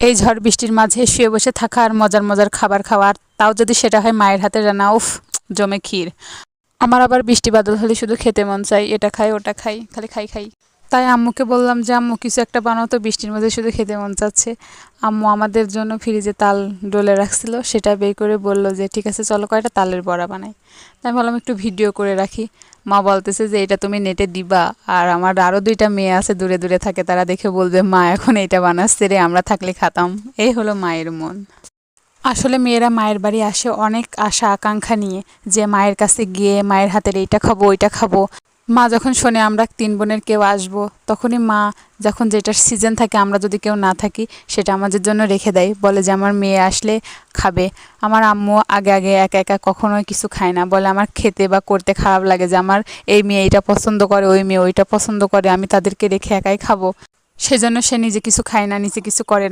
এই ঝড় বৃষ্টির মাঝে শুয়ে বসে থাকা আর মজার মজার খাবার খাওয়া, আর তাও যদি সেটা হয় মায়ের হাতে রান্না, উফ, জমে ক্ষীর। আমার আবার বৃষ্টি বাদল হলে শুধু খেতে মন চাই, এটা খাই ওটা খাই, খালি খাই খাই। তাই আম্মুকে বললাম যে আম্মু কিছু একটা বানাও তো, বৃষ্টির মধ্যে শুধু খেতে মন চাচ্ছে। আম্মু আমাদের জন্য ফ্রিজে তাল ডলে রাখছিল, সেটা বের করে বলল যে ঠিক আছে চলো কয়টা তালের বড়া বানাই। তাই আমি ভাবলাম একটু ভিডিও করে রাখি। মা বলতেছে যে এটা তুমি নেটে দিবা, আর আমার আরও দুইটা মেয়ে আছে দূরে দূরে থাকে, তারা দেখে বলবে মা এখন এইটা বানাচ্ছে রে, আমরা থাকলে খাতাম। এই হলো মায়ের মন। আসলে মেয়েরা মায়ের বাড়ি আসে অনেক আশা আকাঙ্ক্ষা নিয়ে, যে মায়ের কাছে গিয়ে মায়ের হাতের এইটা খাবো ওইটা খাবো। মা যখন শোনে আমরা 3 বোনের কেউ আসবো, তখনই মা, যখন যেটার সিজন থাকে আমরা যদি কেউ না থাকি, সেটা আমাদের জন্য রেখে দেয়, বলে যে আমার মেয়ে আসলে খাবে। আমার আম্মু আগে আগে একা একা কখনোই কিছু খায় না, বলে আমার খেতে বা করতে খারাপ লাগে যে আমার এই মেয়ে এইটা পছন্দ করে, ওই মেয়ে ওইটা পছন্দ করে, আমি তাদেরকে রেখে একাই খাবো। সেজন্য সে নিজে কিছু খায় না, নিজে কিছু করে না।